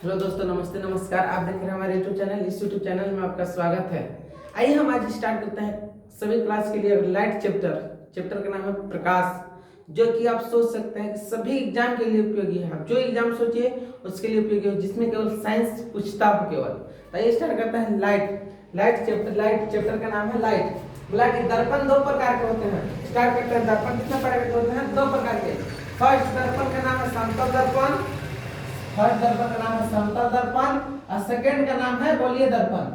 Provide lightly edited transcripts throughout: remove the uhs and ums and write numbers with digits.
Hello दोस्तों, नमस्ते नमस्कार। आप देख रहे हैं हमारे यूट्यूब चैनल। इस यूट्यूब चैनल में आपका स्वागत है। आइए हम आज स्टार्ट करते हैं सभी क्लास के लिए लाइट चैप्टर का नाम है प्रकाश, जो कि आप सोच सकते हैं कि सभी एग्जाम के लिए उपयोगी है। आप जो एग्जाम सोचिए उसके लिए उपयोगी है, जिसमें केवल साइंस पूछता हो केवल। आइए स्टार्ट करते हैं लाइट चैप्टर का नाम है लाइट। बोला कि दर्पण दो प्रकार के होते हैं। स्टार्ट करते हैं। दर्पण कितने प्रकार के होते हैं? दो प्रकार के। फर्स्ट दर्पण का नाम है समतल दर्पण। फर्स्ट दर्पण का नाम है समतल दर्पण और सेकंड का नाम है गोलीय दर्पण।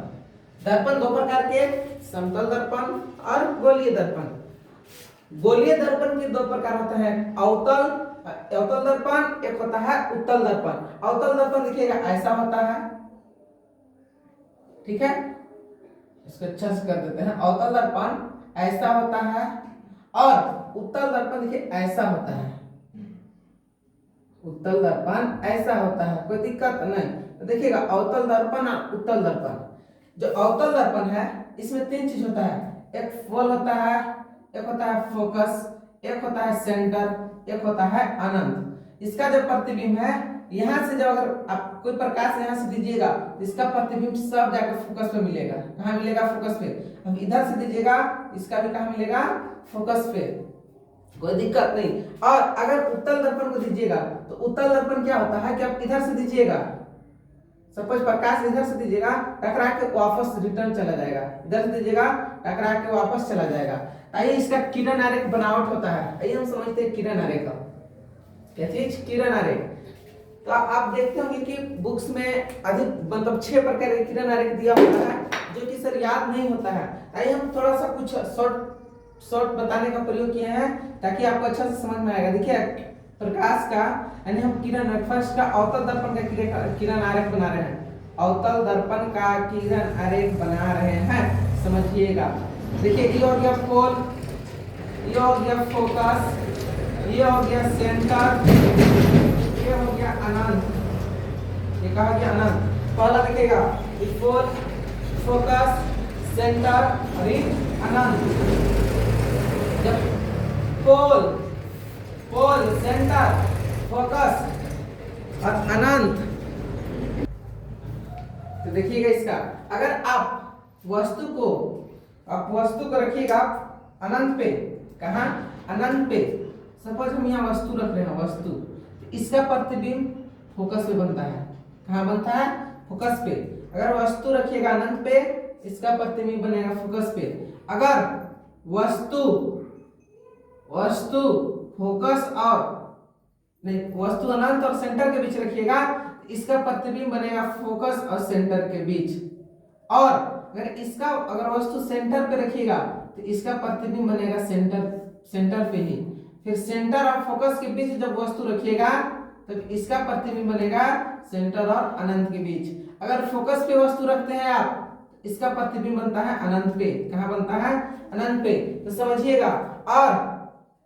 दर्पण दो प्रकार के, समतल दर्पण और गोलीय दर्पण। गोलीय दर्पण के दो प्रकार होते हैं, अवतल दर्पण, एक होता है उत्तल दर्पण। अवतल दर्पण देखिएगा ऐसा होता है, ठीक है, इसको अच्छा से कर देते हैं। अवतल दर्पण ऐसा होता है और उत्तल दर्पण देखिए ऐसा होता है। उत्तल दर्पण ऐसा होता है, कोई दिक्कत नहीं। तो देखिएगा अवतल दर्पण और उत्तल दर्पण। जो अवतल दर्पण है इसमें तीन चीज होता है, एक फोल होता है, एक होता है फोकस, एक होता है सेंटर, एक होता है अनंत। इसका जो प्रतिबिंब है, यहाँ से जब अगर आप कोई प्रकाश यहाँ से दीजिएगा तो इसका प्रतिबिंब सब जाकर फोकस पे मिलेगा। कहाँ मिलेगा? फोकस पे। अब इधर से दीजिएगा, इसका भी कहाँ मिलेगा? फोकस पे। कोई दिक्कत नहीं। और अगर उत्तल दर्पण को दीजिएगा तो उत्तल दर्पण क्या होता है कि आप इधर से दीजिएगा, सपोज प्रकाश इधर से दीजिएगा, टकरा के वापस रिटर्न चला जाएगा। इधर से दीजिएगा, टकरा के वापस चला जाएगा। आइए इसका किरण आरेख बनावट होता है। आइए हम समझते हैं किरण आरेख का। क्या चीज? किरण आरेख। तो आप देखते होंगे कि बुक्स में अधिक मतलब 6 प्रकार के किरण आरेख दिया होता है, जो कि सर याद नहीं होता है। आइए हम थोड़ा सा कुछ शॉर्ट बताने का प्रयोग किए हैं ताकि आपको अच्छा से समझ में आएगा। देखिए प्रकाश का यानी हम किरण, फर्स्ट का अवतल दर्पण का किरण आरेख बना रहे हैं। अवतल दर्पण का किरण आरेख बना रहे हैं, समझिएगा। देखिए ये हो गया फोल, ये हो गया फोकस, ये हो गया सेंटर, ये हो गया अनंत। ये कहा गया अनंत। पहला देखिएगा फोल, फोकस, सेंटर और अनंत। जब पोल, सेंटर, फोकस और अनंत, तो देखिएगा इसका अगर आप वस्तु को रखिएगा अनंत पे। कहाँ? अनंत पे। सपोज हम यहाँ वस्तु रख रहे हैं, वस्तु, तो इसका प्रतिबिंब फोकस पे बनता है। कहाँ बनता है? फोकस पे। अगर वस्तु रखिएगा अनंत पे, इसका प्रतिबिंब बनेगा फोकस पे। अगर वस्तु फोकस और नहीं, वस्तु अनंत और सेंटर के बीच रखिएगा, इसका प्रतिबिंब बनेगा फोकस और सेंटर के बीच। और अगर वस्तु सेंटर पे रखिएगा तो इसका प्रतिबिंब बनेगा सेंटर पे ही। फिर सेंटर और फोकस के बीच जब वस्तु रखिएगा तो इसका प्रतिबिंब बनेगा सेंटर और अनंत के बीच। अगर फोकस पे वस्तु रखते हैं आप, इसका प्रतिबिंब बनता है अनंत पे। कहाँ बनता है? अनंत पे। तो समझिएगा। और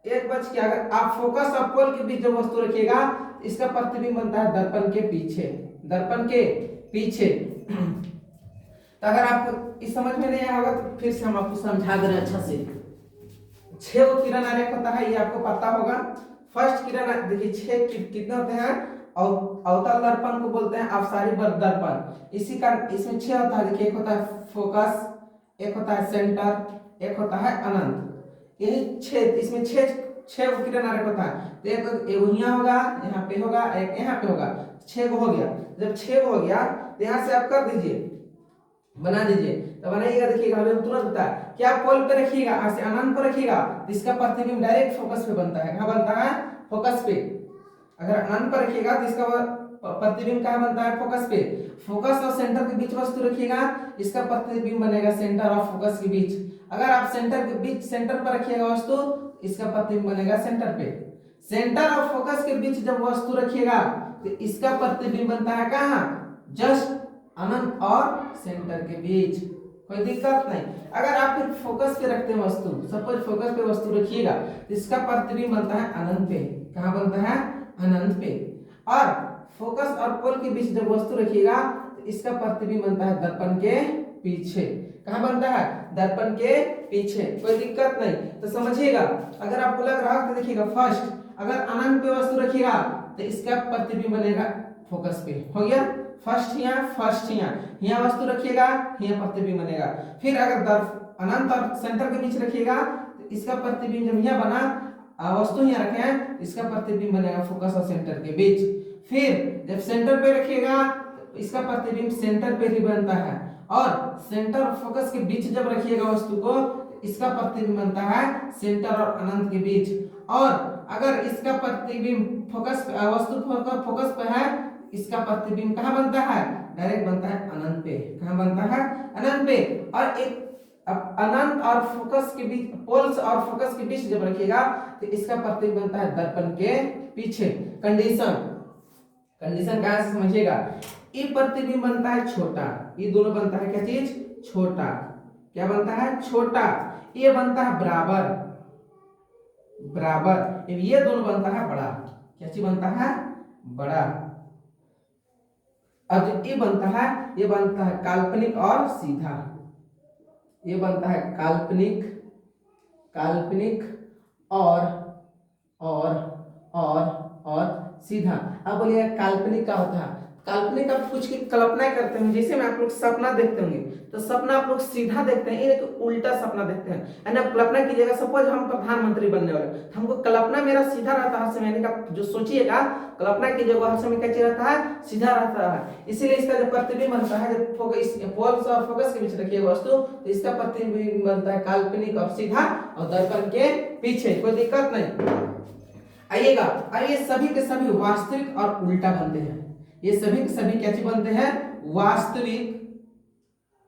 एक बच के अगर आप फोकस और पोल के बीच जब वस्तु रखिएगा, इसका प्रतिबिंब बनता है दर्पण के पीछे। तो अगर आपको इस समझ में नहीं आया होगा तो फिर से हम आपको समझा दे रहे हैं अच्छा से। 6 किरण आरेख होता है, ये आपको पता होगा। फर्स्ट किरण देखिए 6 कितने होते हैं? अवतल दर्पण को बोलते हैं अपसारी वर्ग दर्पण। इसी का इसमें 6 होता है। देखिए एक होता है फोकस, एक होता है सेंटर, एक होता है अनंत। यही 6, इसमें 6 किरण आरेख होता है। तो एक यहाँ होगा, यहाँ पे होगा, एक यहाँ पे होगा। 6 हो गया। जब 6 हो गया तो यहाँ से आप कर दीजिए, बना दीजिए। तो बनाइएगा, देखिएगा हमें तुरंत बता क्या पोल पे रखिएगा, ऐसे अनंत पर रखिएगा तो इसका प्रतिबिंब डायरेक्ट फोकस पे बनता है। कहाँ बनता है? फोकस पे। अगर अनंत पर रखिएगा तो इसका प्रतिबिंब कहाँ बनता है? फोकस पे। फोकस और सेंटर के बीच वस्तु रखिएगा, इसका प्रतिबिंब बनेगा सेंटर और फोकस के बीच। अगर आप सेंटर पर रखिएगा वस्तु, इसका प्रतिबिंब बनेगा सेंटर पे। सेंटर और फोकस के बीच जब वस्तु रखिएगा तो इसका प्रतिबिंब बनता है कहाँ? जस्ट अनंत और सेंटर के बीच। कोई दिक्कत नहीं। अगर आप फिर फोकस पे रखते हैं वस्तु, सपोज फोकस पे वस्तु रखिएगा तो इसका प्रतिबिंब बनता है अनंत पे। कहाँ बनता है? अनंत पे। और फोकस और पोल के बीच जब वस्तु रखिएगा तो इसका प्रतिबिंब बनता है दर्पण के पीछे। कहाँ बनता है? दर्पण के पीछे। कोई दिक्कत नहीं। तो समझिएगा, अगर आपको लग रहा है तो देखिएगा फर्स्ट, अगर अनंत पे वस्तु रखिएगा तो इसका प्रतिबिंब बनेगा फोकस पे। हो गया, फर्स्ट यहाँ वस्तु रखिएगा, यहाँ प्रतिबिंब बनेगा। फिर अगर अनंत और सेंटर के बीच रखिएगा तो इसका प्रतिबिंब जब यहाँ बना, वस्तु यहाँ रखे हैं, इसका प्रतिबिंब बनेगा फोकस और सेंटर के बीच। फिर जब सेंटर पे रखिएगा तो इसका प्रतिबिंब सेंटर पे ही बनता है, और सेंटर और फोकस के बीच जब रखिएगा वस्तु को, इसका प्रतिबिंब बनता है सेंटर और अनंत के बीच। और अगर इसका प्रतिबिंब फोकस वस्तु फोकस पे है, इसका प्रतिबिंब कहाँ बनता है, डायरेक्ट बनता है अनंत पे। कहाँ बनता है, अनंत पे। और एक अनंत और फोकस के बीच, पोल्स और फोकस के बीच जब रखिएगा तो इसका प्रतिबिंब बनता है दर्पण के पीछे। कंडीशन कहाँ से समझिएगा, ये प्रतिबिंब बनता है छोटा, ये दोनों बनता है क्या चीज, छोटा। क्या बनता है, छोटा। ये बनता है बराबर, ये दोनों बनता है बड़ा। क्या चीज बनता है, बड़ा। अब जो ये बनता है काल्पनिक और सीधा। ये बनता है काल्पनिक और सीधा। अब बोलिए काल्पनिक का होता है, काल्पनिक आप कुछ की कल्पना करते हैं, जैसे में आप लोग सपना देखते होंगे तो सपना आप लोग सीधा देखते हैं, ये उल्टा सपना देखते हैं। यानी आप कल्पना कीजिएगा, सपोज हम प्रधानमंत्री बनने वाले, तो हमको कल्पना मेरा सीधा रहता है हर समय, यानी जो सोचिएगा कल्पना कीजिएगा हर समय कैसे रहता है, सीधा रहता है। इसीलिए इसका जो प्रतिबिंब बनता है, जब फोकस पोल्स और फोकस के बीच रखिएगा वस्तु, तो इसका प्रतिबिंब बनता है काल्पनिक और सीधा, और दर्पण के पीछे। कोई दिक्कत नहीं। आइएगा, और ये सभी के सभी वास्तविक और उल्टा बनते हैं। ये सभी के सभी क्या चीज बनते हैं,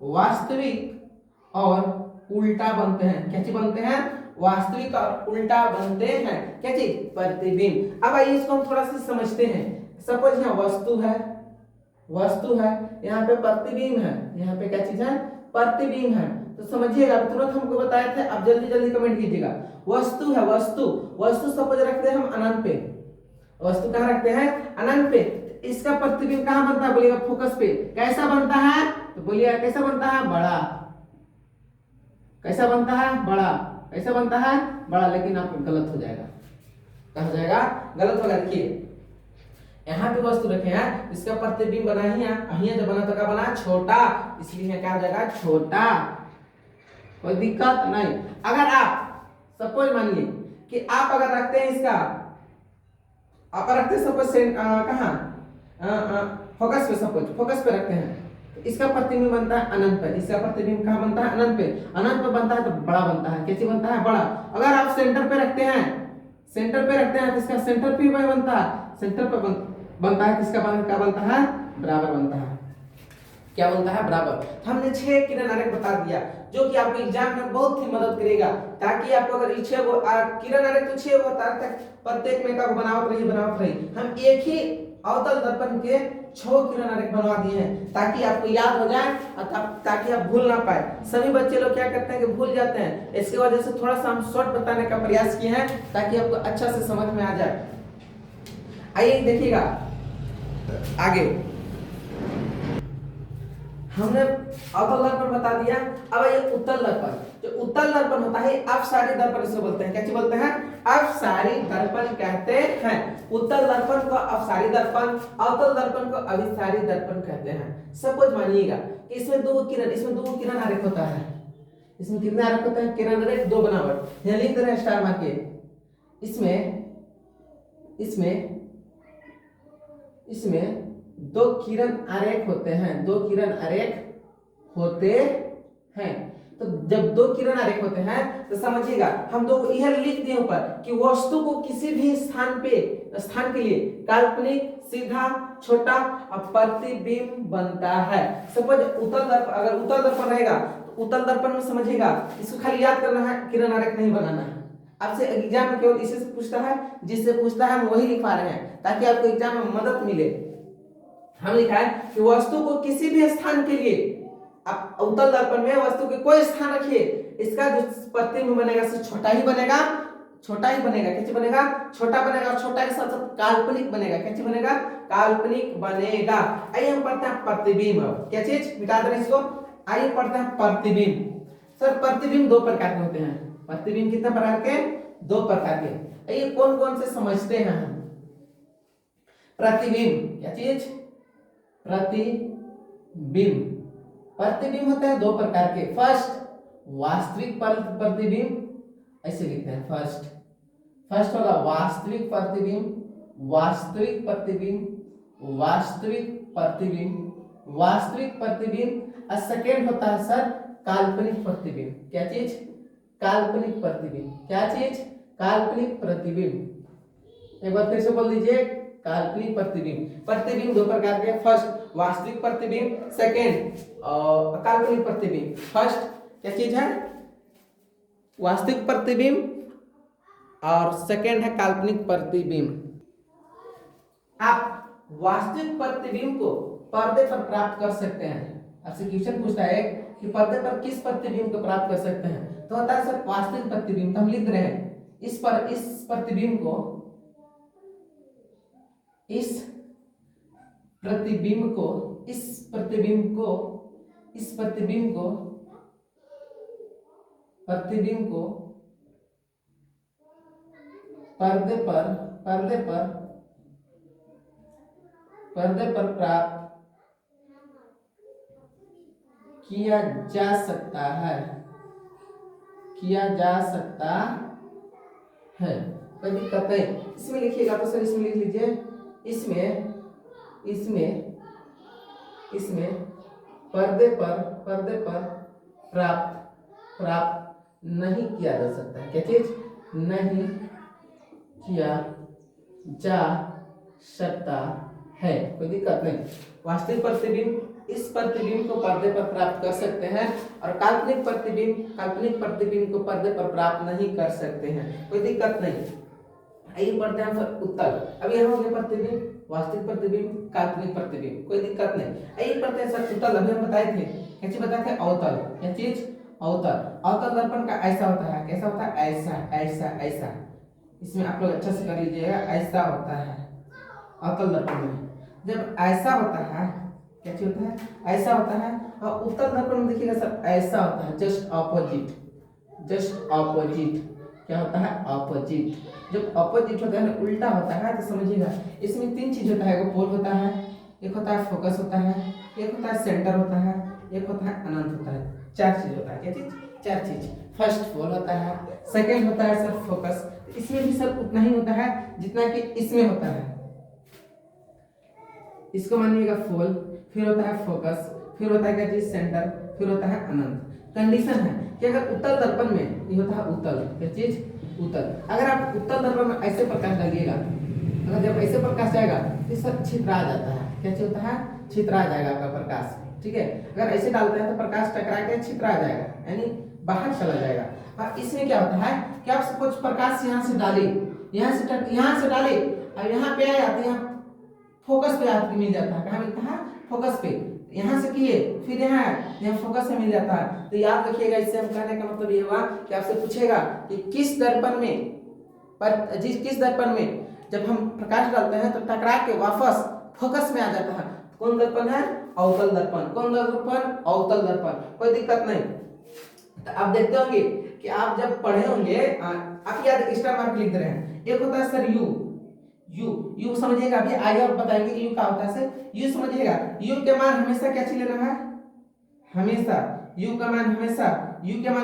वास्तविक और उल्टा बनते हैं। क्या चीज बनते हैं, वास्तविक और उल्टा बनते हैं। क्या चीज, प्रतिबिंब। अब आइए इसको हम थोड़ा सा समझते हैं। सपोज यहाँ वस्तु है, यहाँ पे प्रतिबिंब है, यहाँ पे क्या चीज है, प्रतिबिंब है। तो समझिएगा, तुरंत हमको बताए थे, अब जल्दी कमेंट कीजिएगा। वस्तु है, वस्तु सपोज रखते हैं हम अनंत पे, वस्तु कहाँ रखते हैं, अनंत पे। इसका प्रतिबिंब कहाँ बनता है, बोलिएगा फोकस पे। कैसा बनता है, तो बोलिएगा कैसा बनता है, बड़ा। कैसा बनता है, बड़ा। कैसा बनता है, बड़ा। लेकिन आप गलत हो जाएगा, क्या हो जाएगा, गलत होगा। देखिए यहाँ पे वस्तु रखे हैं, इसका प्रतिबिंब बना ही यहाँ जब बना तो क्या बना, छोटा, इसलिए क्या हो जाएगा, छोटा। कोई दिक्कत नहीं। अगर आप सपोज मानिए कि आप अगर रखते हैं इसका, आप रखते हैं सपोज कहाँ, फोकस पे, सपोज फोकस पे रखते हैं, तो इसका प्रतिबिंब बनता है अनंत पे। इसका प्रतिबिंब कहाँ बनता है, अनंत पे। अनंत पे बनता है तो बड़ा बनता है। कैसे बनता है, बड़ा। अगर आप सेंटर पे रखते हैं तो इसका सेंटर पे बनता है, सेंटर पे बनता है, किसका क्या बनता है, बराबर बनता है। क्या बनता है, बराबर। हमने 6 किरण आरेख बता दिया, जो कि आपके एग्जाम में बहुत ही मदद करेगा, ताकि आपको अगर किरण आरेख तो 6 होता है, प्रत्येक में का बनावट रही। हम एक ही अवतल दर्पण के 6 किरण आरेख बनवा दिए हैं, ताकि आपको याद हो जाए और ताकि आप भूल ना पाए। सभी बच्चे लोग क्या करते हैं कि भूल जाते हैं, इसकी वजह से थोड़ा सा हम शॉर्ट बताने का प्रयास किए हैं, ताकि आपको अच्छा से समझ में आ जाए। आइए देखिएगा आगे, हमने अवतल दर्पण बता दिया। अब ये उत्तल दर्पण, जो उत्तल दर्पण होता है, अपसारी दर्पण इसे बोलते हैं। क्या चीज बोलते हैं, अपसारी दर्पण कहते हैं। उत्तल दर्पण को अपसारी दर्पण, अवतल दर्पण को अभिसारी दर्पण कहते हैं। सपोज मानिएगा कि इसमें दो किरण आरेख होता है। इसमें कितने आरेख होते हैं, किरण आरेख, 2 बनावट। यहाँ लिख रहे हैं स्टार मार के। इसमें 2 किरण आरेख होते हैं, 2 किरण आरेख होते हैं। तो जब 2 किरण आरेख होते हैं तो समझिएगा, हम 2 यह लिख दिए ऊपर कि वस्तु को किसी भी स्थान के लिए काल्पनिक, सीधा, छोटा और प्रतिबिंब बनता है। सपोज अगर उत्तल दर्पण रहेगा तो उत्तल दर्पण में समझिएगा, इसको खाली याद करना है, किरण आरेख नहीं बनाना है। आपसे एग्जाम में केवल इसी से पूछता है, जिससे पूछता है हम वही लिखवा रहे हैं, ताकि आपको एग्जाम में मदद मिले। हम लिखा है कि वस्तु को किसी भी स्थान के लिए, आप उत्तल दर्पण में वस्तु के कोई स्थान रखिए, इसका जो प्रतिबिंब बनेगा से छोटा ही बनेगा। कैसे बनेगा, छोटा बनेगा, और छोटा के साथ साथ काल्पनिक बनेगा। कैसे बनेगा, काल्पनिक बनेगा। आइए हम पढ़ते हैं प्रतिबिंब। क्या चीज, मिटा दे इसको। आइए पढ़ते हैं प्रतिबिंब। सर प्रतिबिंब 2 प्रकार के होते हैं। प्रतिबिंब कितने प्रकार के, 2 प्रकार के। आइए कौन कौन से समझते हैं हम। प्रतिबिंब, क्या चीज? प्रतिबिंब। प्रतिबिंब होता है दो प्रकार के। फर्स्ट वास्तविक प्रतिबिंब, ऐसे लिखते हैं फर्स्ट होगा वास्तविक प्रतिबिंब, वास्तविक प्रतिबिंब, वास्तविक प्रतिबिंब, वास्तविक प्रतिबिंब। और सेकेंड होता है सर काल्पनिक प्रतिबिंब। क्या चीज? काल्पनिक प्रतिबिंब। क्या चीज? काल्पनिक प्रतिबिंब। एक बार फिर से बोल दीजिए, काल्पनिक प्रतिबिंब। प्रतिबिंब दो प्रकार के, फर्स्ट वास्तविक प्रतिबिंब, सेकेंड काल्पनिक प्रतिबिंब। फर्स्ट क्या चीज है? वास्तविक प्रतिबिंब और सेकेंड है काल्पनिक प्रतिबिंब। आप वास्तविक प्रतिबिंब को पर्दे पर प्राप्त कर सकते हैं। आपसे क्वेश्चन पूछता है कि पर्दे पर किस प्रतिबिंब को प्राप्त कर सकते हैं, तो होता है सर वास्तविक प्रतिबिंब। तो हम लिख रहे हैं इस प्रतिबिंब को, इस प्रतिबिंब को, इस प्रतिबिंब को, इस प्रतिबिंब को, प्रतिबिंब को पर्दे पर प्राप्त किया जा सकता है, किया जा सकता है। कोई दिक्कत नहीं। इसमें लिखिएगा तो सर इसमें लिख लीजिए, इसमें इसमें इसमें पर्दे पर प्राप्त नहीं किया जा सकता है। क्या चीज? नहीं किया जा सकता है। कोई दिक्कत नहीं। वास्तविक प्रतिबिंब, इस प्रतिबिंब को पर्दे पर प्राप्त कर सकते हैं, और काल्पनिक प्रतिबिंब को पर्दे पर प्राप्त नहीं कर सकते हैं। कोई दिक्कत नहीं। आइए पढ़ते हैं सर उत्तर। अब यहाँ हो गया प्रतिबिंब, वास्तविक प्रतिबिंब, काल्पनिक प्रतिबिंब, कोई दिक्कत नहीं। आइए पढ़ते हैं सर उत्तल। अभी हम बताए थे, क्या चीज बताए थे? अवतल। क्या चीज? अवतल। अवतल दर्पण का ऐसा होता है, कैसा होता है? ऐसा ऐसा ऐसा। इसमें आप लोग अच्छा से कर लीजिएगा, ऐसा होता है अवतल दर्पण में। जब ऐसा होता है, क्या चीज होता है? ऐसा होता है। और उत्तल दर्पण में देखिएगा सर ऐसा होता है, जस्ट ऑपोजिट, जस्ट ऑपोजिट। क्या होता है? ऑपोजिट। जब ऑपोजिट होता है, उल्टा होता है, तो समझिएगा इसमें तीन चीज होता है। एक पोल होता है, एक होता है फोकस होता है, एक होता है सेंटर होता है, एक होता है अनंत होता है। चार चीज होता है। क्या चीज? चार चीज। फर्स्ट पोल होता है, सेकेंड होता है सर फोकस, इसमें भी सर उतना ही होता है जितना कि इसमें होता है। इसको मानिएगा पोल, फिर होता है फोकस, फिर होता है क्या चीज? सेंटर, फिर होता है अनंत। कंडीशन है कि अगर उत्तल दर्पण में ये होता है उत्तल, क्या चीज? उत्तल। अगर आप उत्तल दर्पण में ऐसे प्रकाश डालिएगा, अगर जब ऐसे प्रकाश जाएगा तो सब छितरा जाता है। क्या चीज होता है? छितरा जाएगा आपका प्रकाश। ठीक है। अगर ऐसे डालते हैं तो प्रकाश टकरा के छितरा जाएगा, यानी बाहर चला जाएगा। और इसमें क्या होता है कि आप कुछ प्रकाश यहाँ से डाले, यहाँ से डाले, और यहाँ पे आया तो यहाँ फोकस पे आपको मिल जाता है। कहाँ मिलता है? फोकस पे। यहाँ से किए, फिर यहाँ फोकस में मिल जाता है। तो याद रखिएगा, इससे हम कहने का मतलब ये हुआ कि आपसे पूछेगा कि किस दर्पण में जब हम प्रकाश डालते हैं तो टकरा के वापस फोकस में आ जाता है। कौन दर्पण है? अवतल दर्पण। कौन दर्पण? अवतल दर्पण। कोई दिक्कत नहीं। तो आप देखते होंगे कि आप जब पढ़े होंगे, आप याद स्टार मार्क लिख रहे हैं। एक होता है सर यू समझिएगा। अभी आगे आप बताएंगे यू क्या होता है सर। यू समझिएगा, यू के मान हमेशा क्या चीज लेना है? हमेशा यू का मान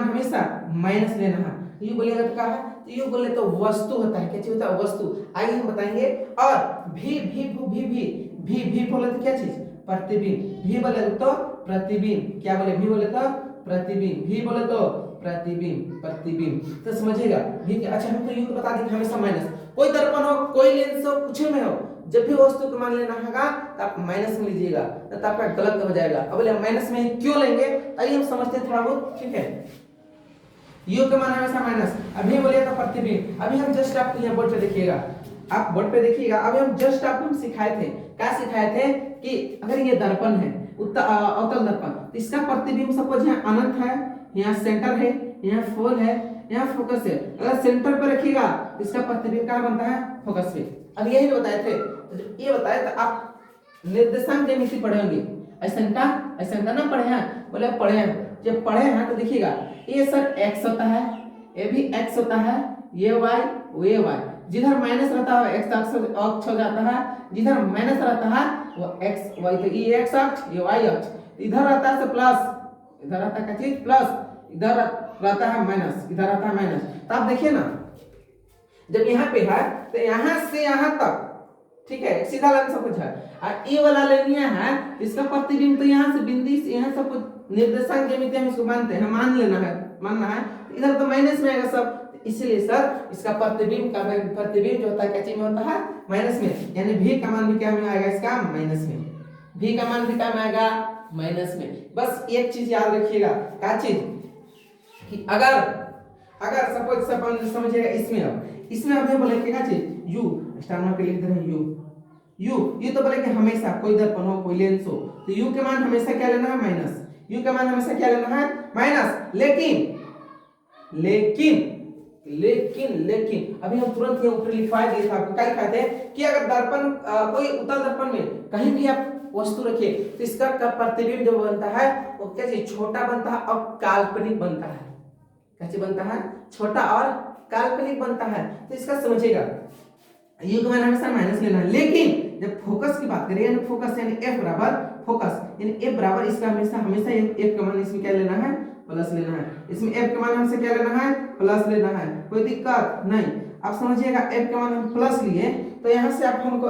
हमेशा माइनस लेना है। यू बोलेगा तो क्या है? तो यू बोले तो वस्तु होता है। क्या चीज होता है? वस्तु। आइए हम बताएंगे। और भी बोले तो क्या चीज? प्रतिबिंब। भी बोले तो प्रतिबिंब। क्या बोले? भी बोले तो प्रतिबिंब। भी बोले तो प्रतिबिंब। तो समझिएगा भी। अच्छा हम तो यू को बता दें कि हमेशा माइनस। कोई दर्पण हो, कोई लेंस हो, कुछ में हो, जब भी वस्तु को मान लेना होगा तो आप माइनस में लीजिएगा, तो आपका गलत हो जाएगा। अब बोले माइनस में क्यों लेंगे, आइए हम समझते हैं थोड़ा बहुत। ठीक है। यू का मान हमेशा माइनस। अभी बोलिए तो प्रतिबिंब। अभी हम जस्ट आपको यहाँ बोर्ड पे देखिएगा, आप बोर्ड पे देखिएगा। अभी हम जस्ट आपको सिखाए थे, क्या सिखाए थे कि अगर ये दर्पण है अवतल दर्पण, तो इसका प्रतिबिंब सपोज यहाँ अनंत है, यहाँ सेंटर है, यहाँ फोल है, यहाँ फोकस है। अगर सेंटर पे रखिएगा तो इसका प्रतिबिंब कहाँ बनता है? फोकस पे। अब यही बताए थे। तो जब ये बताए तो आप निर्देशांक ज्यामिति पढ़े होंगे। ऐसा ना पढ़े हैं? बोले पढ़े हैं। जब पढ़े हैं तो देखिएगा, ये सर x होता है, ये भी x होता है, ये y, ये y। जिधर माइनस रहता है एक्स अक्ष हो जाता है, जिधर माइनस रहता है वो एक्स वाई, तो ये एक्स अक्ष ये वाई अक्ष, इधर रहता है प्लस, इधर रहता है क्या चीज प्लस, इधर रहता है माइनस, इधर रहता है माइनस। तो आप देखिए ना जब यहाँ पे है तो यहाँ से यहाँ तक, ठीक है, सीधा लाइन सब कुछ है, और ये वाला लाइन है इसका प्रतिबिंब तो यहाँ से बिंदु से यहाँ सब कुछ निर्देशांक ज्यामिति हम इसको मानते हैं, मान लेना है, मानना है, तो इधर तो माइनस में आएगा सब, तो इसलिए सर इसका प्रतिबिंब का प्रतिबिंब जो होता है क्या चीज में होता है माइनस में, यानी v का मान भी क्या में आएगा इसका माइनस में, v का मान भी क्या में आएगा माइनस में। बस एक चीज याद रखिएगा क्या चीज कि अगर सपोज समझिएगा इसमें, अब इसमें अब बोले क्या चीज u स्टार मार्क लिख दे रहे हैं u तो बोले कि हमेशा कोई दर्पण हो कोई लेंस हो तो u के मान हमेशा क्या लेना है माइनस, u का मान हमेशा क्या लेना है माइनस। लेकिन अभी हम तुरंत ये ऊपर लिखवा दिए थे आपको, क्या लिखा थे कि अगर दर्पण कोई उत्तल दर्पण में कहीं भी आप वस्तु रखिए तो इसका प्रतिबिंब जो बनता है वो कैसे छोटा बनता है और काल्पनिक बनता है, कैसे बनता है छोटा और काल्पनिक बनता है। तो इसका समझिएगा u का मान हमेशा माइनस लेना है, लेकिन जब फोकस की बात करें यानी फोकस यानी f बराबर फोकस यानी f बराबर इसका हमेशा f का मान इसमें क्या लेना है प्लस लेना है, इसमें f का मान हमसे क्या लेना है प्लस लेना है, कोई दिक्कत नहीं। आप समझिएगा f का मान हम प्लस लिए तो यहाँ से आप हम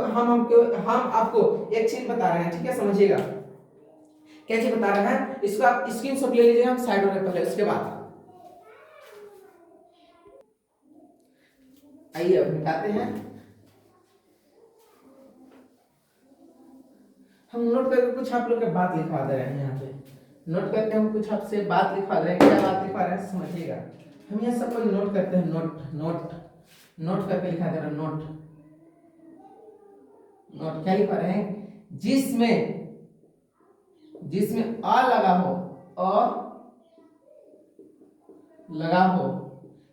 आपको एक चीज बता रहे हैं, ठीक है, समझिएगा क्या चीज बता रहे हैं, इसको आप स्क्रीनशॉट ले लीजिए, हम साइड में पहले उसके बाद आइए अब मिटाते हैं। हम नोट करके कुछ आप लोग के बात लिखवा दे रहे हैं, यहाँ पे नोट करके हम कुछ आपसे बात लिखवा रहे हैं, क्या बात लिखवा रहे हैं समझिएगा। हम यहाँ सब कुछ नोट करते हैं, नोट करके लिखा दे रहे हैं, नोट क्या लिखवा रहे हैं, जिसमें अ लगा हो,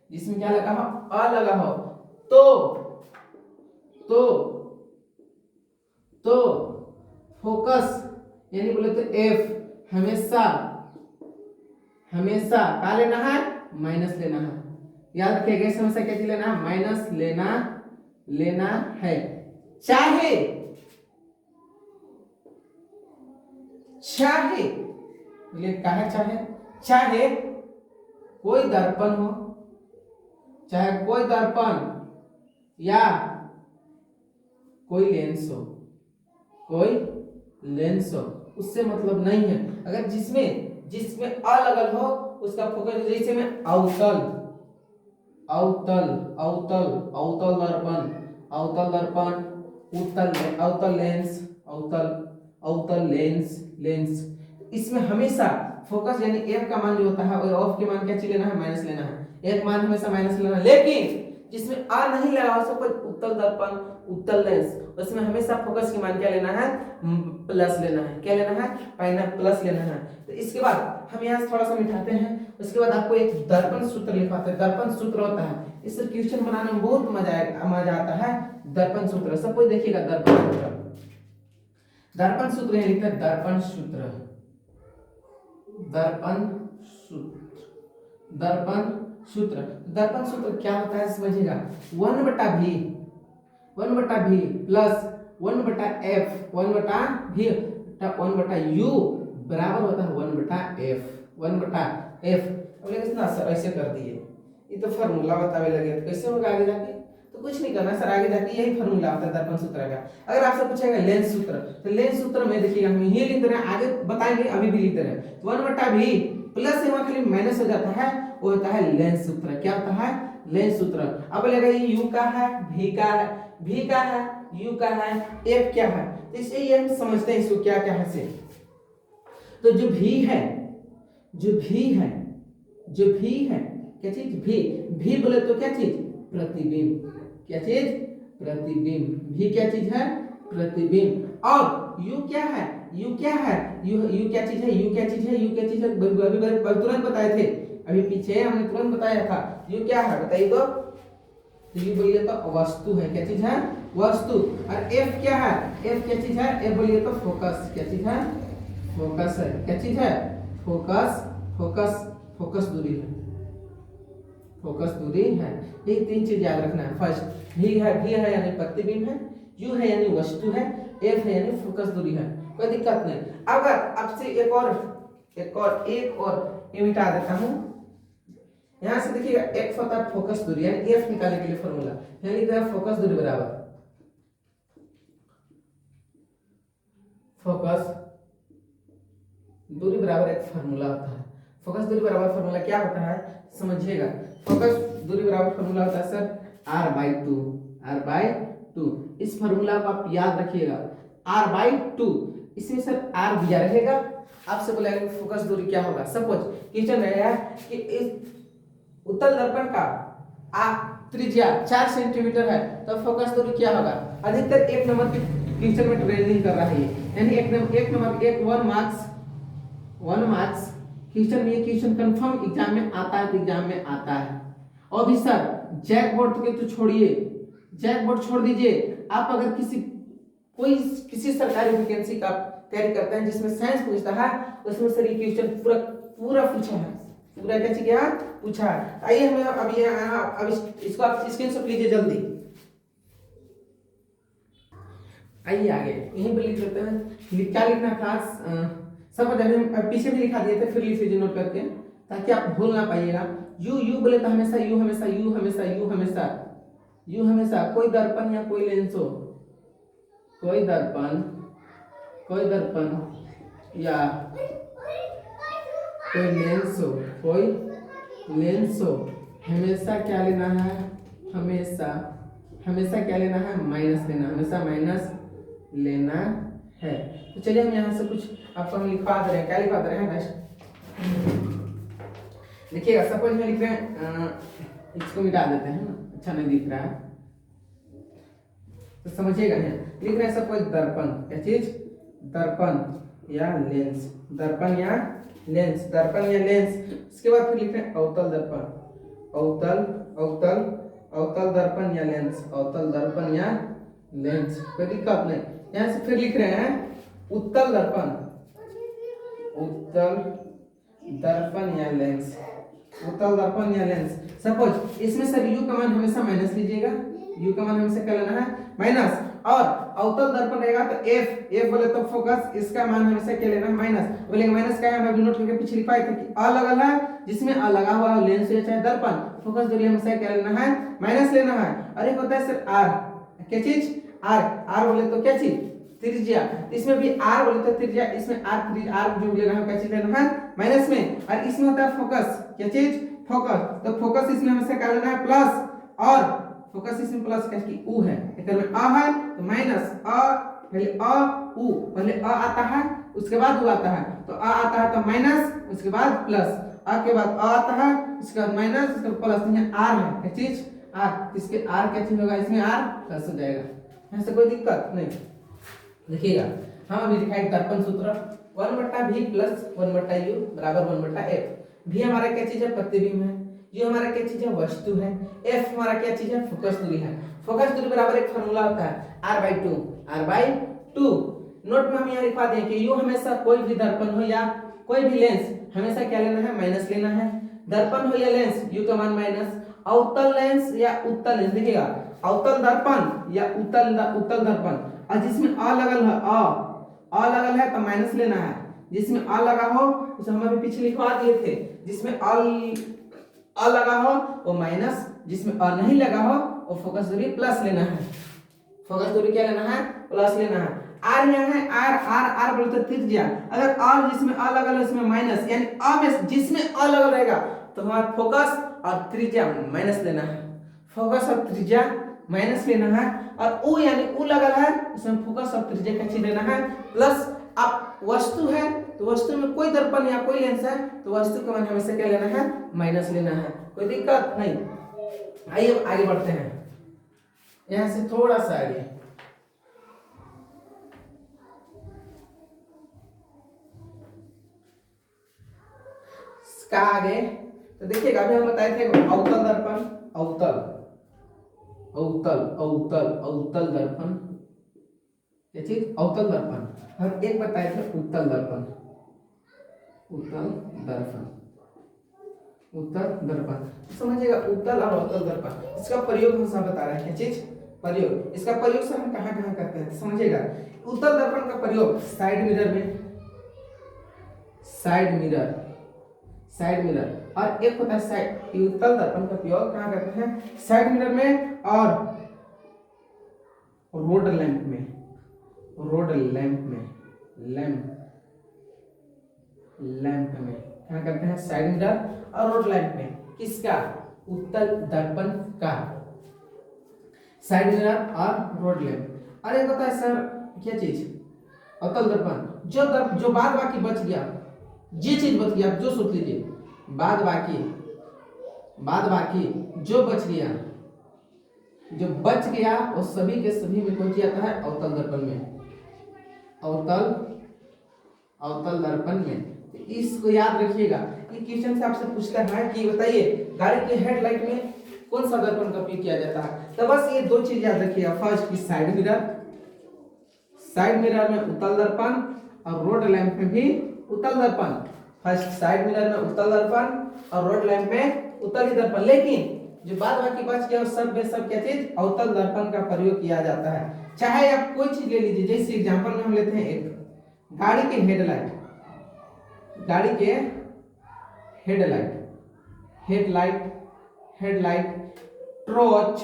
जिसमें क्या लगा हो अ लगा हो तो फोकस यानी बोले तो f हमेशा क्या लेना है माइनस लेना है, याद रखिएगा इस हमेशा क्या लेना है माइनस लेना है। चाहे बोलिए क्या है, चाहे कोई दर्पण हो, चाहे कोई दर्पण या कोई लेंस हो, उससे मतलब नहीं है। अगर जिसमें अ लगल हो उसका फोकस, जैसे में अवतल दर्पण, अवतल लेंस, इसमें हमेशा फोकस यानी f का मान जो होता है और ऑफ के मान क्या चीज लेना है माइनस लेना है, एक मान हमेशा माइनस लेना है। लेकिन जिसमें आ नहीं लगा हो सपोज उत्तल दर्पण उत्तल लेंस, उसमें हमेशा फोकस की मान क्या लेना है प्लस लेना है, क्या लेना है प्लस लेना है। तो इसके बाद हम यहाँ थोड़ा सा मिटाते हैं, उसके बाद आपको एक दर्पण सूत्र लिखवाते हैं। दर्पण सूत्र होता है, इससे क्वेश्चन बनाने में बहुत मजा आता है। दर्पण सूत्र सब कोई देखिएगा, दर्पण सूत्र ये लिखते हैं, दर्पण सूत्र क्या होता है समझिएगा, 1/v प्लस 1/f 1/u बराबर होता है 1/f। अब लेकिन सर ऐसे कर दिए, ये तो फार्मूला बतावे लगे तो कैसे होगा आगे जाके, तो कुछ नहीं करना सर, आगे जाके यही फार्मूला होता है दर्पण सूत्र का। अगर आपसे पूछेगा लेंस सूत्र, तो लेंस सूत्र में देखिएगा हम ये लिख रहे हैं, आगे बताएंगे अभी भी लिख रहे हैं 1/v प्लस यहाँ खाली माइनस हो जाता है, वो होता है लेंस सूत्र। क्या होता है लेंस सूत्र। अब लगा ये u का है, v का है, u का है, f क्या है, तो इसे ये हम समझते हैं इसको क्या है से। तो जो v है क्या चीज v बोले तो क्या चीज प्रतिबिंब, क्या चीज प्रतिबिंब, v क्या चीज है प्रतिबिंब। अब u क्या है, u क्या चीज है, अभी तुरंत बताए थे, अभी पीछे हमने तुरंत बताया था u क्या है बताइए तो u बोलिए तो वस्तु है, क्या चीज है वस्तु। और f क्या है, f क्या चीज है, f बोलिए तो फोकस, क्या चीज है फोकस है, क्या चीज है फोकस दूरी है। फोकस दूरी है। ये तीन चीज याद रखना है। फर्स्ट भी है यानी प्रतिबिंब है, यू है यानी वस्तु है, एफ है यानी फोकस दूरी है। कोई दिक्कत नहीं। अगर आपसे एक और ये मिटा देता हूं। यहां से देखिएगा एक्स होता है फोकस दूरी यानी एफ निकालने के लिए फॉर्मूला, यानी लिखते हैं फोकस दूरी बराबर एक फार्मूला होता है। फोकस दूरी बराबर फार्मूला क्या होता है समझिएगा। फोकस दूरी बराबर फार्मूला होता है सर r/2। इस फार्मूला को आप याद रखिएगा, r/2। इसमें सर r दिया रहेगा, आपसे बोलेगा फोकस दूरी क्या होगा। सपोज क्वेश्चन रहेगा कि इस उत्तल दर्पण का त्रिज्या 4 सेंटीमीटर है तो फोकस दूरी क्या होगा। अधिकतर एक नंबर के क्वेश्चन में ट्रेनिंग कर रहा है, यानी एक नंबर 1 मार्क्स क्वेश्चन में, ये क्वेश्चन कंफर्म एग्जाम में आता है, तो एग्जाम में आता है। और भी सर जैकबोर्ड के तो छोड़िए, जैकबोर्ड छोड़ दीजिए। आप अगर किसी सरकारी वैकेंसी का तैयारी करते हैं जिसमें साइंस पूछता है, उसमें सर ये क्वेश्चन पूरा पूछा है, पूरा क्या चीज यहाँ पूछा है। आइए हमें अब इसको आप स्क्रीनशॉट लीजिए जल्दी। आइए आगे यहीं पर लिख लेते हैं। क्या लिखना था सब हम पीछे भी लिखा दिए थे, फिर लिख लीजिए नोट करके ताकि आप भूल ना पाइएगा। यू बोले तो हमेशा यू हमेशा कोई दर्पण या कोई लेंस हो, कोई दर्पण या कोई लेंस हो हमेशा क्या लेना है, हमेशा क्या लेना है, माइनस लेना, हमेशा माइनस लेना है। तो चलिए हम यहाँ से कुछ आपको हम लिखवा दे रहे हैं। क्या लिखवा दे रहे हैं नेक्स्ट देखिएगा। सपोज में लिख रहे हैं, इसको मिटा देते हैं ना, अच्छा नहीं दिख रहा है तो समझिएगा। यहाँ लिख रहे हैं सपोज दर्पण, क्या चीज, दर्पण या लेंस, दर्पण या लेंस। इसके बाद फिर लिख रहे हैं अवतल दर्पण, अवतल दर्पण या लेंस, कोई दिक्कत नहीं। यहाँ से फिर लिख रहे हैं उत्तल दर्पण या लेंस। सपोज इसमें सर यू का मान हमेशा माइनस लीजिएगा, यू का मान हमेशा क्या लेना है, माइनस। और अवतल दर्पण रहेगा तो एफ बोले तो फोकस, इसका मान हमेशा क्या लेना है, माइनस। बोलेंगे माइनस क्या है, हम अभी नोट करके पीछे लिखवाए थे कि अ लगल है, जिसमें अ लगा हुआ है लेंस या चाहे दर्पण, फोकस दूरी हमेशा क्या लेना है, माइनस लेना है। और एक होता है सर आर, क्या चीज, आर बोले तो क्या चीज, त्रिज्या। इसमें भी r बोले तो त्रिज्या, इसमें r जो लेना है क्या चीज लेना है, माइनस में। और इसमें होता है फोकस, क्या चीज, फोकस। तो फोकस इसमें हमेशा क्या लेना है, प्लस। और फोकस इसमें प्लस क्या की उ है, इधर में अ है तो माइनस अ, पहले अ उ, पहले अ आता है उसके बाद उ आता है, तो अ आता है तो माइनस, उसके बाद प्लस, अ के बाद अ आता है उसके बाद माइनस, उसके बाद प्लस। यहाँ r है क्या चीज, r, इसके r क्या चीज होगा, इसमें r प्लस हो जाएगा। यहाँ से कोई दिक्कत नहीं। देखिएगा हम अभी दिखाएंगे दर्पण सूत्र 1/v प्लस 1/u बराबर 1/f। v हमारा क्या चीज है, प्रतिबिंब है। u हमारा क्या चीज है, वस्तु है। f हमारा क्या चीज है, फोकस दूरी है। फोकस दूरी बराबर एक फार्मूला होता है r/2। नोट में हम यहाँ लिखवा दें कि u हमेशा कोई भी दर्पण हो या कोई भी लेंस हमेशा क्या लेना है, माइनस लेना है। दर्पण हो या लेंस u का मान माइनस। अवतल लेंस या उत्तल लेंस, देखिएगा अवतल दर्पण या उत्तल दर्पण, और जिसमें अ लगल है, अ लगल है तो माइनस लेना है। जिसमें अ लगा हो उसे हम अभी पीछे लिखवा दिए थे, जिसमें अ लगा हो वो माइनस, जिसमें अ नहीं लगा हो वो फोकस दूरी प्लस लेना है। फोकस दूरी क्या लेना है, प्लस लेना है। आर यहाँ है, आर बोलते हैं त्रिज्या। अगर आर जिसमें अ लगल है उसमें माइनस, यानी अ में जिसमें अ लगल रहेगा तो हमारा फोकस और त्रिज्या माइनस लेना है। फोकस और त्रिज्या माइनस लेना है। और उ यानी उ लगल है उसमें फोकस और त्रिज्या का चीज लेना है प्लस। अब वस्तु है तो वस्तु में कोई दर्पण या कोई लेंस है तो वस्तु का मान हमेशा क्या लेना है, माइनस लेना है, कोई दिक्कत नहीं। आइए आगे बढ़ते हैं, यहां से थोड़ा सा आगे। आगे तो देखिएगा अभी हम बताए थे अवतल दर्पण, अवतल दर्पण, ये चीज अवतल दर्पण। हम एक बताए थे उत्तल दर्पण, उत्तल दर्पण। समझिएगा उत्तल और अवतल दर्पण, इसका प्रयोग हम सब बता रहे हैं। क्या चीज? प्रयोग। इसका प्रयोग सर हम कहाँ कहाँ करते हैं समझिएगा। उत्तल दर्पण का प्रयोग साइड मिरर में, साइड मिरर, साइड मिरर, और एक होता है साइड। उत्तल दर्पण का प्रयोग कहाँ करते हैं? साइड मिरर में और रोड लैंप में, रोड लैंप में, लैंप लैंप में क्या करते हैं? साइड मिरर और रोड लैंप में। किसका? उत्तल दर्पण का, साइड मिरर और रोड लैंप। और एक होता है सर क्या चीज? अवतल दर्पण। जो बाद बाकी बच गया, ये चीज बच गया, आप जो सोच लीजिए, बाद बाकी, बाद बाकी जो बच गया, जो बच गया वो सभी के सभी में पहुंच जाता है अवतल दर्पण में, अवतल, अवतल दर्पण में। तो इसको याद रखिएगा। ये क्वेश्चन से आपसे पूछता है कि बताइए गाड़ी के हेडलाइट में कौन सा दर्पण का उपयोग किया जाता है? तो बस ये दो चीज याद रखिएगा। फर्स्ट की साइड मिरर, साइड मिरर में उत्तल दर्पण, और रोड लैंप में भी उत्तल दर्पण। फर्स्ट साइड मिरर में उत्तल दर्पण और रोड लैंप में उत्तल ही दर्पण। लेकिन जो बाद बाकी बच गया सब में सब क्या चीज? अवतल दर्पण का प्रयोग किया जाता है। चाहे आप कोई चीज ले लीजिए, जैसे एग्जांपल में हम लेते हैं एक गाड़ी के हेडलाइट, गाड़ी के headlight, headlight, headlight, torch,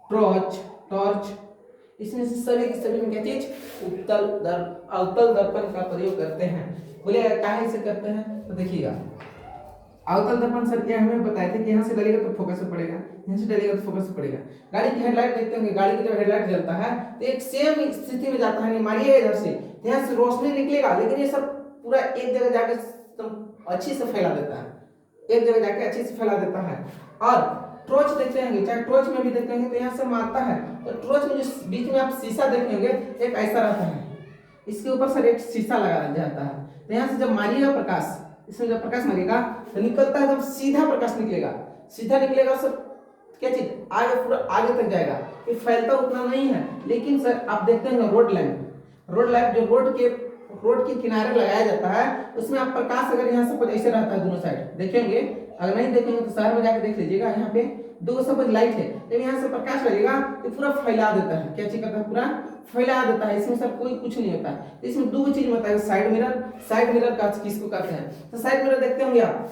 torch, torch, इसमें से सभी के सभी में क्या चीज? उत्तल अवतल दर्पण का प्रयोग करते हैं। बोले काहे से करते हैं? तो देखिएगा अवतल दर्पण सर क्या हमें बताए थे कि यहाँ से डलेगा तो फोकस पे पड़ेगा, यहाँ से डलेगा तो फोकस पे पड़ेगा। गाड़ी की हेडलाइट देखते होंगे, गाड़ी की जब हेडलाइट जलता है तो एक सेम स्थिति में जाता है। मारिएगा इधर से, यहाँ से रोशनी निकलेगा, लेकिन ये सब पूरा एक जगह जाके अच्छी से फैला देता है, एक जगह जाके अच्छे से फैला देता है। और टॉर्च देखते होंगे, चाहे टॉर्च में भी देखते होंगे तो यहाँ से मारता है, तो टॉर्च में जो बीच में आप शीशा देखेंगे एक ऐसा रहता है, इसके ऊपर सर एक शीशा लगा जाता है। तो यहाँ से जब मारिएगा प्रकाश, इसमें जब प्रकाश मारिएगा तो निकलता है, तब सीधा प्रकाश निकलेगा, सीधा निकलेगा सर क्या चीज? आगे, पूरा आगे तक जाएगा। ये फैलता उतना नहीं है। लेकिन सर आप देखते हैं रोड लैंप, रोड लैंप जो रोड के किनारे लगाया जाता है, उसमें आप प्रकाश अगर यहाँ सपोज ऐसे रहता है दोनों साइड देखेंगे, अगर नहीं देखेंगे तो शहर में जाकर देख लीजिएगा, यहाँ पे दो सपोज लाइट है, जब यहाँ से प्रकाश लगेगा तो पूरा फैला देता है। क्या चीज करता है? पूरा फैला देता है। इसमें सर कोई कुछ नहीं होता है। इसमें दो चीज होता है, साइड मिरर, साइड मिरर का किसको कहते हैं? तो साइड मिरर देखते होंगे आप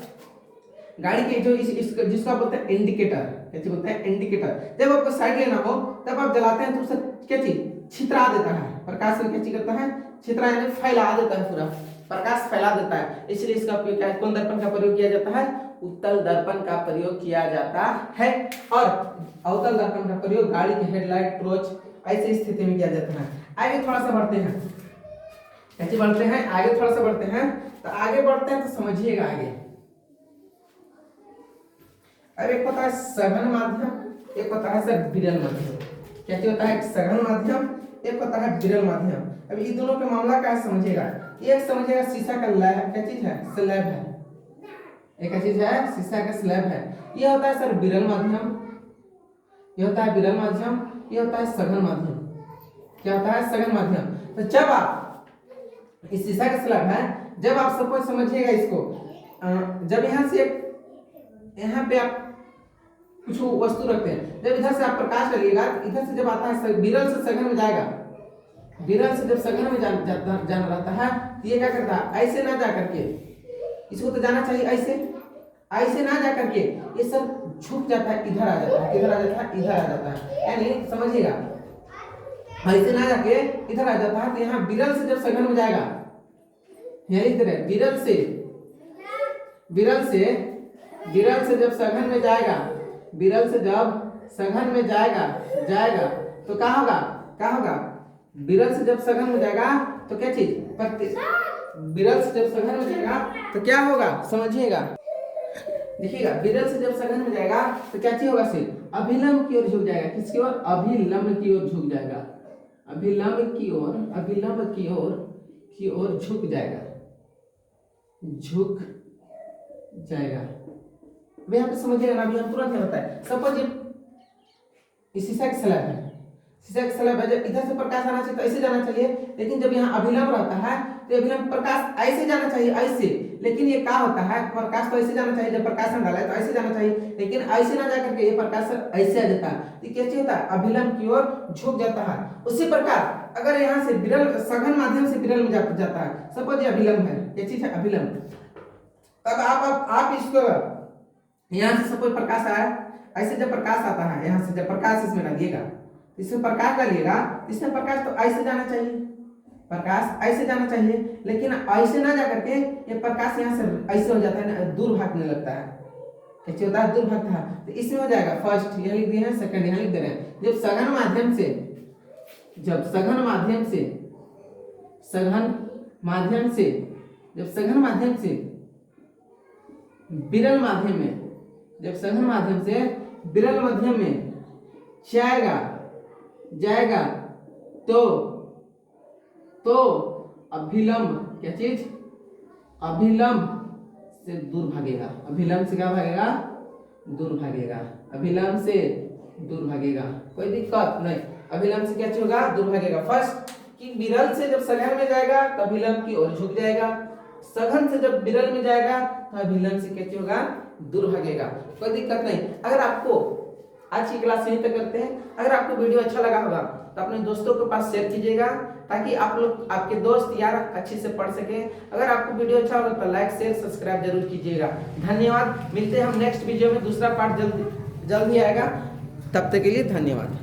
गाड़ी के जो जिसको आप बोलते हैं इंडिकेटर, क्या बोलते हैं? इंडिकेटर। जब आपको साइड लेना हो तब आप जलाते हैं तो उससे क्या चीज? छितरा देता है, प्रकाश में क्या चीज करता है? छितरा यानी फैला देता है, पूरा प्रकाश फैला देता है। इसलिए इसका उपयोग क्या, कौन दर्पण का प्रयोग किया जाता है? उत्तल दर्पण का प्रयोग किया जाता है। और अवतल दर्पण का प्रयोग गाड़ी के हेडलाइट, टॉर्च ऐसी स्थिति में किया जाता है। आगे थोड़ा सा बढ़ते हैं, कैसे बढ़ते हैं? आगे थोड़ा सा बढ़ते हैं। तो आगे बढ़ते हैं तो समझिएगा आगे। अब एक होता है सघन माध्यम, एक होता है सर विरल माध्यम। क्या होता है? एक सघन माध्यम, एक होता है विरल माध्यम। अब ये दोनों का मामला क्या है समझिएगा। एक समझिएगा शीशा का लैब, क्या चीज है? स्लैब है। एक क्या चीज है? शीशा का स्लैब है। ये होता है सर विरल माध्यम, ये होता है विरल माध्यम, ये होता है सघन माध्यम। क्या होता है? सघन माध्यम। तो जब आप इस शीशा का स्लैब है, जब आप सपोज समझिएगा इसको, जब यहाँ से यहाँ पे आप कुछ वस्तु रखते हैं, जब इधर से आप प्रकाश लगेगा, इधर से जब आता है विरल से सघन में जाएगा, विरल से जब सघन में जाना रहता है तो ये क्या करता है? ऐसे ना जा करके, इसको तो जाना चाहिए ऐसे, ऐसे ना जा करके ये सब झुक जाता है, इधर आ जाता है, इधर आ जाता है, इधर आ जाता है। यानी समझिएगा ऐसे ना जाके इधर आ जाता है। तो यहाँ विरल से जब सघन में जाएगा, यही तरह विरल से जब सघन में जाएगा, विरल से जब सघन में जाएगा तो क्या होगा? विरल से जब सघन में जाएगा तो क्या चीज? विरल से जब सघन में जाएगा तो क्या होगा समझिएगा। देखिएगा विरल से जब सघन में जाएगा तो क्या चीज होगा? सिर्फ अभिलंब की ओर झुक जाएगा। किसकी ओर? अभिलंब की ओर झुक जाएगा, अभिलंब की ओर झुक जाएगा। अब यहाँ पे समझिएगा ना, अभी हम तुरंत क्या होता है, सपोज ये शीशा का स्लैब है, शीशा का स्लैब है, जब इधर से प्रकाश आना चाहिए तो ऐसे जाना चाहिए, लेकिन जब यहाँ अभिलंब रहता है तो अभिलंब प्रकाश ऐसे जाना चाहिए, ऐसे। लेकिन ये क्या होता है, प्रकाश तो ऐसे जाना चाहिए, जब प्रकाश हम डाला है तो ऐसे जाना चाहिए, लेकिन ऐसे ना जाकर के ये प्रकाश ऐसे आ जाता है, तो कैसे होता है, अभिलंब की ओर झुक जाता है। उसी प्रकार अगर यहाँ से विरल सघन माध्यम से विरल में जाता है, सपोज ये अभिलंब है, ये चीज है अभिलंब। तब आप इसको यहाँ से सपोज प्रकाश आया, ऐसे जब प्रकाश आता है, यहाँ से जब प्रकाश इसमें डालिएगा, इसमें प्रकाश डालिएगा, इसमें प्रकाश तो ऐसे जाना चाहिए, प्रकाश ऐसे जाना चाहिए, लेकिन ऐसे ना जाकर के ये प्रकाश यहाँ से ऐसे हो जाता है, दूर भागने लगता है। कैसे होता है, दूर भागता है। तो इसमें हो जाएगा फर्स्ट यहाँ लिख दिए हैं, सेकंड यहाँ लिख दे रहे हैं। जब सघन माध्यम से विरल माध्यम में, जब सघन माध्यम से विरल माध्यम में जाएगा तो अभिलंब, क्या चीज, अभिलंब से दूर भागेगा। अभिलंब से क्या भागेगा, दूर भागेगा। अभिलंब से दूर भागेगा, कोई दिक्कत नहीं। अभिलंब से क्या चीज होगा, दूर भागेगा। फर्स्ट कि विरल से जब सघन में जाएगा तो अभिलंब की ओर झुक जाएगा, सघन से जब विरल में जाएगा तो अभिलंब से क्या चीज होगा, दूर भागेगा, कोई दिक्कत नहीं। अगर आपको आज की क्लास यहीं तक करते हैं। अगर आपको वीडियो अच्छा लगा होगा तो अपने दोस्तों के पास शेयर कीजिएगा, ताकि आप लोग, आपके दोस्त यार अच्छे से पढ़ सके। अगर आपको वीडियो अच्छा होगा तो लाइक शेयर सब्सक्राइब जरूर कीजिएगा। धन्यवाद। मिलते हैं हम नेक्स्ट वीडियो में, दूसरा पार्ट जल्दी आएगा। तब तक के लिए धन्यवाद।